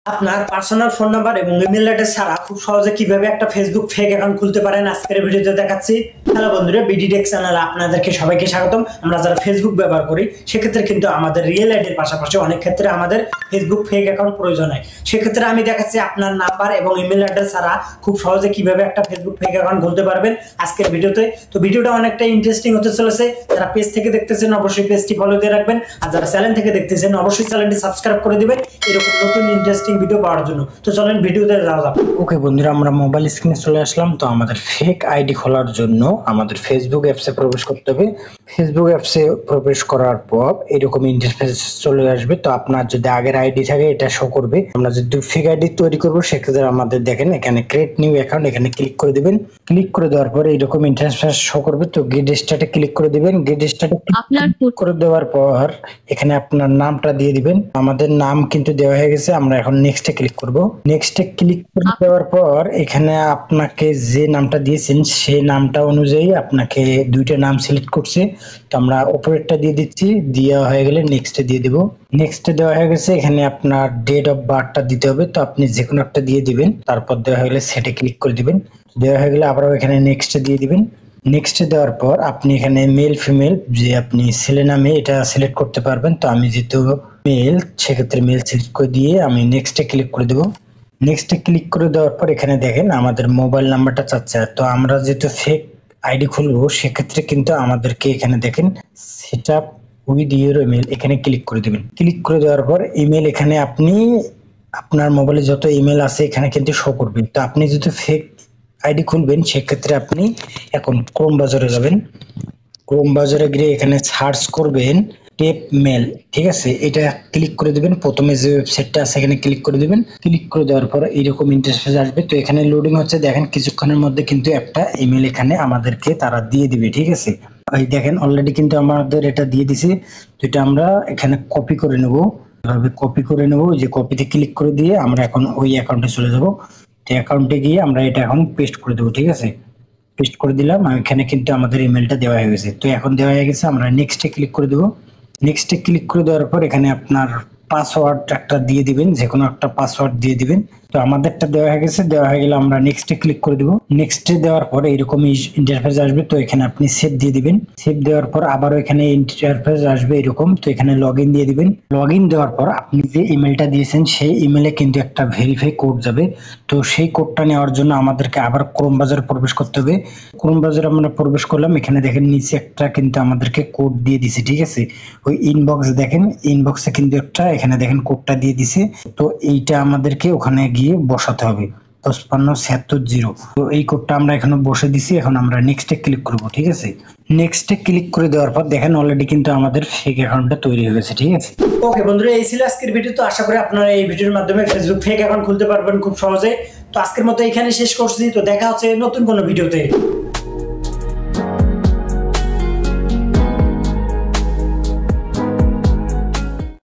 আপনার personal phone number এবং email address ছাড়া খুব সহজে কিভাবে একটা ফেসবুক ফেক অ্যাকাউন্ট খুলতে পারেন আজকের ভিডিওতে দেখাচ্ছি। হ্যালো বন্ধুরা, বিডি টেক চ্যানেলে আপনাদেরকে সবাইকে স্বাগতম। আমরা যারা ফেসবুক ব্যবহার করি সেক্ষেত্রে কিন্তু আমাদের রিয়েল আইডির পাশাপাশি অনেক ক্ষেত্রে আমাদের ফেসবুক ফেক অ্যাকাউন্ট প্রয়োজন হয়। সেক্ষেত্রে আমি দেখাচ্ছি আপনার নাম্বার এবং ইমেল অ্যাড্রেস ছাড়া খুব সহজে কিভাবে একটা ফেসবুক ফেক অ্যাকাউন্ট খুলতে পারবেন আজকের ভিডিওতে। তো ভিডিওটা অনেকটা ইন্টারেস্টিং হতে চলেছে। যারা পেজ থেকে দেখতেছেন অবশ্যই পেজটি ফলো দিয়ে রাখবেন, আর যারা চ্যানেল থেকে দেখতেছেন অবশ্যই চ্যানেলটি সাবস্ক্রাইব করে দিবেন এরকম নতুন ইন্টারেস্টিং ভিডিও পাওয়ার জন্য। তো চলেন ভিডিওতে যাওয়া যাক। ওকে বন্ধুরা, আমরা মোবাইল স্ক্রিনে চলে আসলাম। তো আমাদের ফেক আইডি খোলার জন্য আমাদের ফেসবুক অ্যাপসে প্রবেশ করতে হবে। ফেসবুক অ্যাপসে প্রবেশ করার পর এরকম ইন্টারফেস চলে আসবে। তো আপনার যদি আগের আইডি থাকে এটা শো করবে। আমরা যদি ফেক আইডি তৈরি করবো সেক্ষেত্রে আমাদের দেখেন এখানে ক্রিয়েট নিউ অ্যাকাউন্ট, এখানে ক্লিক করে দিবেন। ক্লিক করে দেওয়ার পর এরকম ইন্টারফেস শো করবে। তো গেট স্টার্টে ক্লিক করে দিবেন। গেট স্টার্টে ক্লিক করে দেওয়ার পর এখানে আপনার নামটা দিয়ে দিবেন। আমাদের নাম কিন্তু দেওয়া হয়ে গেছে। আমরা এখন নেক্সটে ক্লিক করব। নেক্সটে ক্লিক করে দেওয়ার পর এখানে আপনাকে যে নামটা দিয়েছেন সেই নামটা অনুযায়ী আপনাকে দুইটা নাম সিলেক্ট করছে। তো আমরা অপারেটরটা দিয়ে দিচ্ছি। দেওয়া হয়ে গেলে নেক্সটে দিয়ে দিব। নেক্সটে দেওয়া হয়ে গেছে। এখানে আপনার ডেট অফ বার্থটা দিতে হবে। তো আপনি যে কোনো একটা দিয়ে দিবেন। তারপর দেওয়া হয়ে গেলে সেটে ক্লিক করে দিবেন। দেওয়া হয়ে গেলে আবারও এখানে নেক্সটে দিয়ে দিবেন। নেক্সটে দেওয়ার পর আপনি এখানে মেল ফিমেল যে আপনি ছেলে না মেয়ে এটা সিলেক্ট করতে পারবেন। তো আমি যেহেতু মেল সেক্ষেত্রে মেল সিলেক্ট করে দিয়ে আমি নেক্সটে ক্লিক করে দেবো। নেক্সটে ক্লিক করে দেওয়ার পর এখানে দেখেন আমাদের মোবাইল নাম্বারটা চাচ্ছে। তো আমরা যেহেতু ফেক আইডি খুলবো সেক্ষেত্রে কিন্তু আমাদেরকে এখানে দেখেন set up with your email এখানে ক্লিক করে দেবেন। ক্লিক করে দেওয়ার পর ইমেল এখানে আপনি আপনার মোবাইলে যত ইমেল আছে এখানে কিন্তু শো করবেন। তো আপনি যদি ফেক আইডি খুলবেন সেক্ষেত্রে আপনি এখন ক্রোম ব্রাউজারে যাবেন। ক্রোম ব্রাউজারে গিয়ে এখানে সার্চ করবেন টেপ মেল, ঠিক আছে, এটা ক্লিক করে দিবেন। প্রথমে যে ওয়েবসাইটটা আছে এখানে ক্লিক করে দিবেন। ক্লিক করে দেওয়ার পর এইরকম ইন্টারফেস আসবে। তো এখানে লোডিং হচ্ছে, দেখেন কিছুক্ষণের মধ্যে কিন্তু একটা ইমেল এখানে আমাদেরকে তারা দিয়ে দিবে, ঠিক আছে। এই দেখেন অলরেডি কিন্তু আমাদের এটা দিয়ে দিছে। তো এটা আমরা এখানে কপি করে নেব। এভাবে কপি করে নেব। যে কপিতে ক্লিক করে দিয়ে আমরা এখন ওই অ্যাকাউন্টে চলে যাব। অ্যাকাউন্টে গিয়ে আমরা এটা এখন পেস্ট করে দেবো, ঠিক আছে। পেস্ট করে দিলাম। এখানে কিন্তু আমাদের ইমেলটা দেওয়া হয়ে গেছে। তো এখন দেওয়া হয়ে গেছে, আমরা নেক্সটে ক্লিক করে দেবো। নেক্সটে ক্লিক করে দেওয়ার পর এখানে আপনার পাসওয়ার্ড একটা দিয়ে দিবেন, যে কোনো একটা পাসওয়ার্ড দিয়ে দিবেন। তো আমাদেরটা দেওয়া হয়ে গেছে। দেওয়া হয়ে গেলে আমরা নেক্সটে ক্লিক করে দেবো। নেক্সটে দেওয়ার পরে এরকম ইন্টারফেস আসবে। তো এখানে আপনি সেভ দিয়ে দিবেন। সেভ দেওয়ার পর আবারও এখানে ইন্টারফেস আসবে এরকম। তো এখানে লগ ইন দিয়ে দিবেন। লগ ইন দেওয়ার পর আপনি যে ইমেলটা দিয়েছেন সেই ইমেলে কিন্তু একটা ভেরিফাই কোড যাবে। তো সেই কোডটা নেওয়ার জন্য আমাদেরকে আবার ক্রোম ব্রাউজারে প্রবেশ করতে হবে। ক্রোম ব্রাউজারে আমরা প্রবেশ করলাম। এখানে দেখেন নিচে একটা কিন্তু আমাদেরকে কোড দিয়ে দিছে, ঠিক আছে। ওই ইনবক্স দেখেন, ইনবক্সে কিন্তু একটা এখানে দেখেন কোডটা দিয়ে দিছে। তো এইটা আমাদেরকে ওখানে গিয়ে বসাতে হবে 5576। তো এই কোডটা আমরা এখানে বসে দিছি। এখন আমরা নেক্সটে ক্লিক করব, ঠিক আছে। নেক্সটে ক্লিক করে দেওয়ার পর দেখেন অলরেডি কিন্তু আমাদের ফেক অ্যাকাউন্টটা তৈরি হয়ে গেছে, ঠিক আছে। ওকে বন্ধুরা, এই ছিল আজকের ভিডিও। তো আশা করি আপনারা এই ভিডিওর মাধ্যমে ফেসবুক ফেক অ্যাকাউন্ট খুলতে পারবেন খুব সহজে। তো আজকের মতো এখানে শেষ করছি। তো দেখা হচ্ছে নতুন কোনো ভিডিওতে।